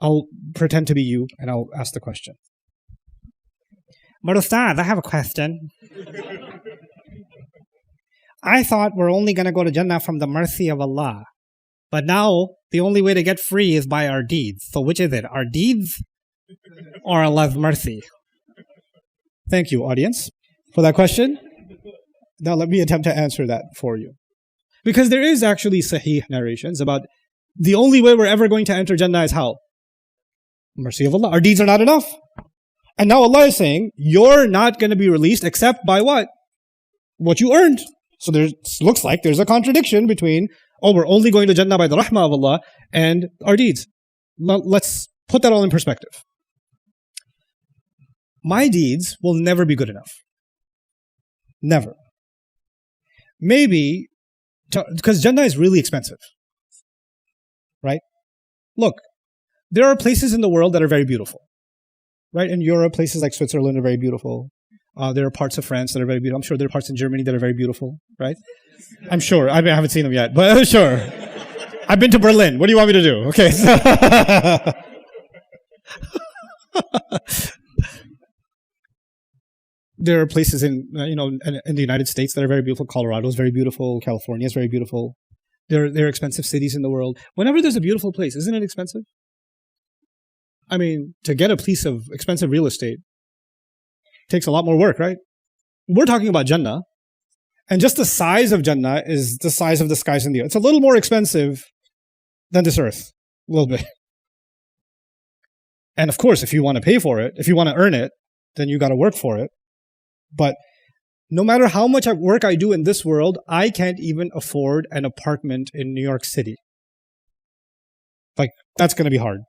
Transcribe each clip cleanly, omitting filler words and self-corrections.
I'll pretend to be you and I'll ask the question. But Ustad, I have a question. I thought we're only going to go to Jannah from the mercy of Allah. But now, the only way to get free is by our deeds. So which is it? Our deeds or Allah's mercy? Thank you, audience, for that question. Now let me attempt to answer that for you. Because there is actually sahih narrations about the only way we're ever going to enter Jannah is how? Mercy of Allah. Our deeds are not enough. And now Allah is saying, you're not going to be released except by what? What you earned. So there looks like there's a contradiction between, oh, we're only going to Jannah by the rahmah of Allah and our deeds. Let's put that all in perspective. My deeds will never be good enough. Never. Maybe, because Jannah is really expensive. Right? Look, there are places in the world that are very beautiful. Right? In Europe, places like Switzerland are very beautiful. There are parts of France that are very beautiful. I'm sure there are parts in Germany that are very beautiful. Right? I'm sure. I haven't seen them yet, but I'm sure. I've been to Berlin. What do you want me to do? Okay. So there are places in the United States that are very beautiful. Colorado is very beautiful. California is very beautiful. There are expensive cities in the world. Whenever there's a beautiful place, isn't it expensive? I mean, to get a piece of expensive real estate takes a lot more work, right? We're talking about Jannah, and just the size of Jannah is the size of the skies and the earth. It's a little more expensive than this earth, a little bit. And of course, if you want to pay for it, if you want to earn it, then you got to work for it. But no matter how much work I do in this world, I can't even afford an apartment in New York City. Like, that's going to be hard.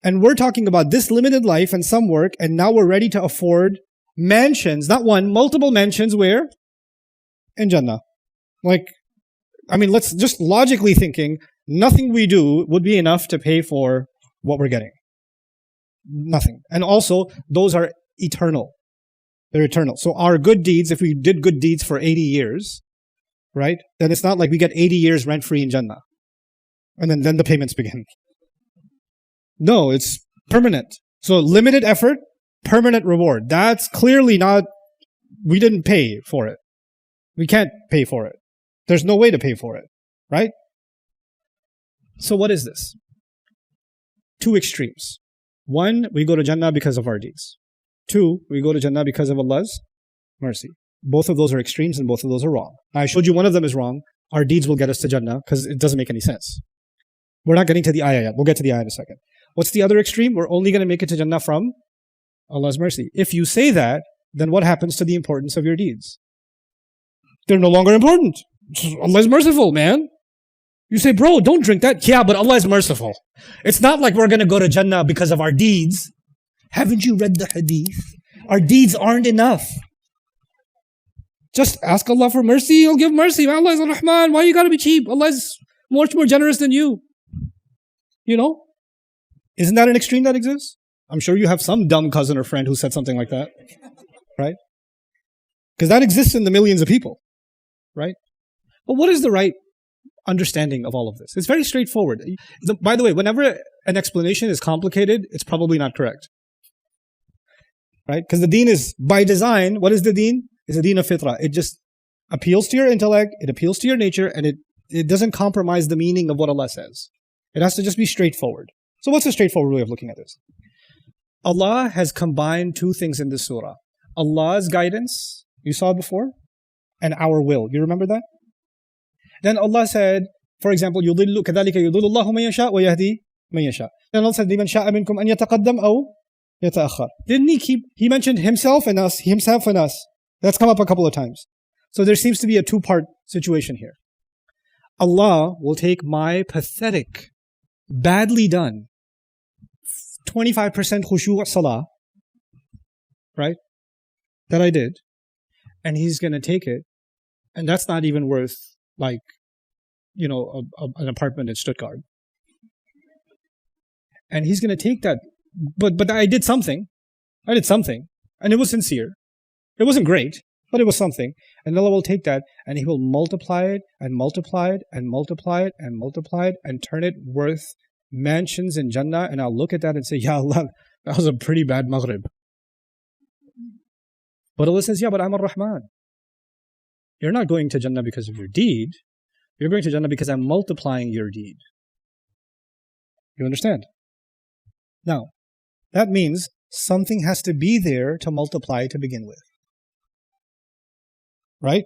And we're talking about this limited life and some work, and now we're ready to afford mansions, not one, multiple mansions where? In Jannah. Like, I mean, let's just logically thinking, nothing we do would be enough to pay for what we're getting. Nothing. And also, those are eternal. They're eternal. So our good deeds, if we did good deeds for 80 years, right, then it's not like we get 80 years rent-free in Jannah. And then the payments begin. No, it's permanent. So limited effort, permanent reward. That's clearly not, we didn't pay for it. We can't pay for it. There's no way to pay for it, right? So what is this? Two extremes. One, we go to Jannah because of our deeds. Two, we go to Jannah because of Allah's mercy. Both of those are extremes and both of those are wrong. I showed you one of them is wrong. Our deeds will get us to Jannah because it doesn't make any sense. We're not getting to the ayah yet. We'll get to the ayah in a second. What's the other extreme? We're only going to make it to Jannah from Allah's mercy. If you say that, then what happens to the importance of your deeds? They're no longer important. Allah is merciful, man. You say, bro, don't drink that. Yeah, but Allah is merciful. It's not like we're going to go to Jannah because of our deeds. Haven't you read the hadith? Our deeds aren't enough. Just ask Allah for mercy. He'll give mercy. Allah is Ar-Rahman. Why you got to be cheap? Allah is much more generous than you. You know? Isn't that an extreme that exists? I'm sure you have some dumb cousin or friend who said something like that. Right? Because that exists in the millions of people. Right? But what is the right understanding of all of this? It's very straightforward. By the way, whenever an explanation is complicated, it's probably not correct. Right? Because the deen is, by design, what is the deen? It's a deen of fitrah. It just appeals to your intellect, it appeals to your nature, and it doesn't compromise the meaning of what Allah says. It has to just be straightforward. So what's a straightforward way of looking at this? Allah has combined two things in this surah. Allah's guidance, you saw it before, and our will. You remember that? Then Allah said, for example, يُضِلُّ كَذَلِكَ يُضِلُّ اللَّهُ مَن يَشَاءُ وَيَهْدِي مَن يَشَاءُ. Then Allah said, لِمَنْ شَاءَ مِنْكُمْ أَنْ يَتَقَدَّمْ أَوْ يَتَأَخَّرْ. Didn't he mentioned himself and us, himself and us. That's come up a couple of times. So there seems to be a two-part situation here. Allah will take my pathetic, badly done, 25% khushu' salah, right, that I did, and He's going to take it, and that's not even worth, like, you know, an apartment in Stuttgart. And He's going to take that, but I did something, and it was sincere. It wasn't great, but it was something. And Allah will take that, and He will multiply it, and multiply it, and multiply it, and multiply it, and turn it worth mansions in Jannah, and I'll look at that and say, Ya Allah, that was a pretty bad Maghrib. But Allah says, yeah, but I'm Ar-Rahman. You're not going to Jannah because of your deed. You're going to Jannah because I'm multiplying your deed. You understand? Now, that means something has to be there to multiply to begin with. Right?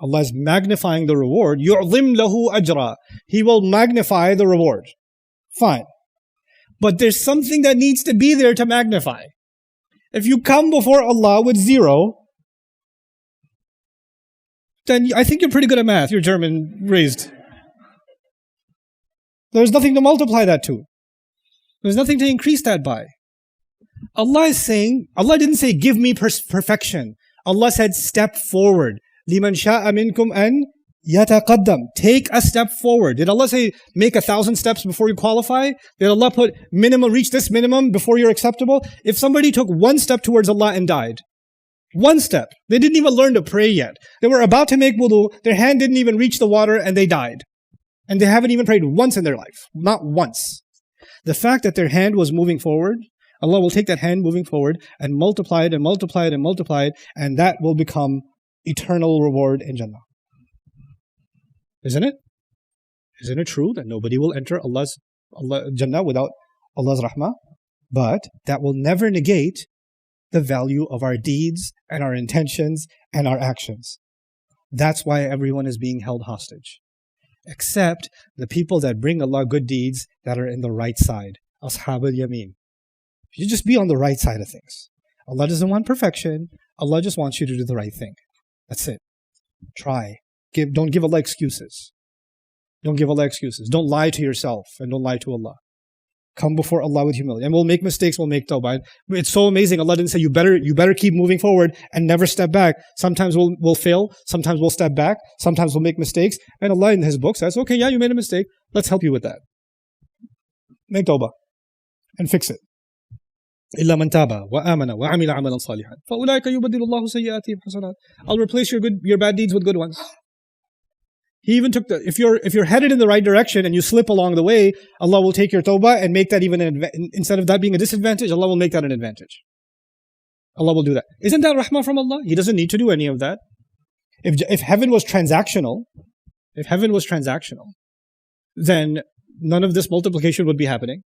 Allah is magnifying the reward. يُعْظِمْ لَهُ أَجْرًا. He will magnify the reward. Fine. But there's something that needs to be there to magnify. If you come before Allah with 0, then I think you're pretty good at math. You're German raised. There's nothing to multiply that to. There's nothing to increase that by. Allah is saying, Allah didn't say, give me perfection. Allah said, step forward. لِمَنْ شَاءَ مِنْكُمْ أَنْ يَتَقَدَّمْ. Take a step forward. Did Allah say, make 1,000 steps before you qualify? Did Allah put minimum, reach this minimum before you're acceptable? If somebody took 1 step towards Allah and died, 1 step, they didn't even learn to pray yet. They were about to make wudu, their hand didn't even reach the water and they died. And they haven't even prayed once in their life. Not once. The fact that their hand was moving forward, Allah will take that hand moving forward and multiply it and multiply it and multiply it, and that will become eternal reward in Jannah. Isn't it? Isn't it true that nobody will enter Jannah without Allah's rahmah? But that will never negate the value of our deeds and our intentions and our actions. That's why everyone is being held hostage. Except the people that bring Allah good deeds that are in the right side. Ashab al-Yameen. You just be on the right side of things. Allah doesn't want perfection. Allah just wants you to do the right thing. That's it. Try. Don't give Allah excuses. Don't give Allah excuses. Don't lie to yourself and don't lie to Allah. Come before Allah with humility. And we'll make mistakes, we'll make tawbah. It's so amazing. Allah didn't say you better keep moving forward and never step back. Sometimes we'll fail, sometimes we'll step back, sometimes we'll make mistakes. And Allah in His book says, okay, yeah, you made a mistake. Let's help you with that. Make tawbah and fix it. إِلَّا مَنْ تَابَ وَآمَنَ وَعَمِلَ عَمَلًا صَالِحًا فَأُولَٰئِكَ يُبَدِّلُ اللَّهُ سَيِّئَاتِهِمْ حَسَنَاتٍ. I'll replace your bad deeds with good ones. He even took if you're headed in the right direction and you slip along the way, Allah will take your tawbah and make that even instead of that being a disadvantage, Allah will make that an advantage. Allah will do that. Isn't that rahmah from Allah? He doesn't need to do any of that. If heaven was transactional, then none of this multiplication would be happening.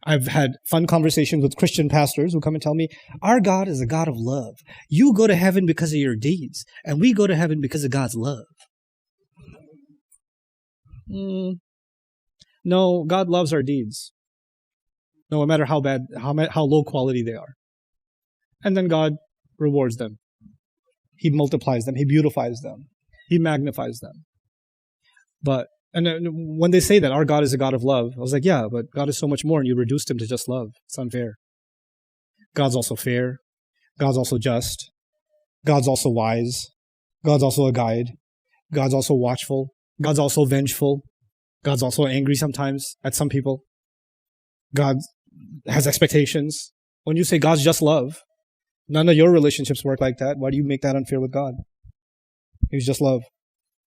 I've had fun conversations with Christian pastors who come and tell me, our God is a God of love. You go to heaven because of your deeds, and we go to heaven because of God's love. No, God loves our deeds, no matter how bad, how low quality they are. And then God rewards them. He multiplies them. He beautifies them. He magnifies them. And when they say that our God is a God of love, I was like, yeah, but God is so much more and you reduced Him to just love. It's unfair. God's also fair. God's also just. God's also wise. God's also a guide. God's also watchful. God's also vengeful. God's also angry sometimes at some people. God has expectations. When you say God's just love, none of your relationships work like that. Why do you make that unfair with God? He's just love.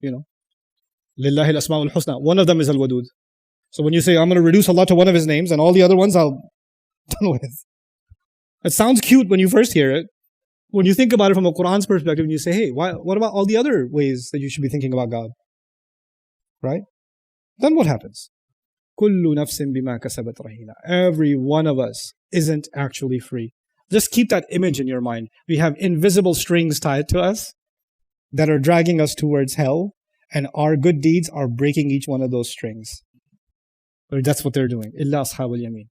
Lillahi al-asma'ul husna. One of them is al-wadud. So when you say, I'm going to reduce Allah to one of His names and all the other ones I'll done with. It sounds cute when you first hear it. When you think about it from a Quran's perspective and you say, hey, what about all the other ways that you should be thinking about God? Right? Then what happens? Kullu nafsin bima kasabat rahina. Every one of us isn't actually free. Just keep that image in your mind. We have invisible strings tied to us that are dragging us towards hell, and our good deeds are breaking each one of those strings. That's what they're doing. Illa ashab al-yamin.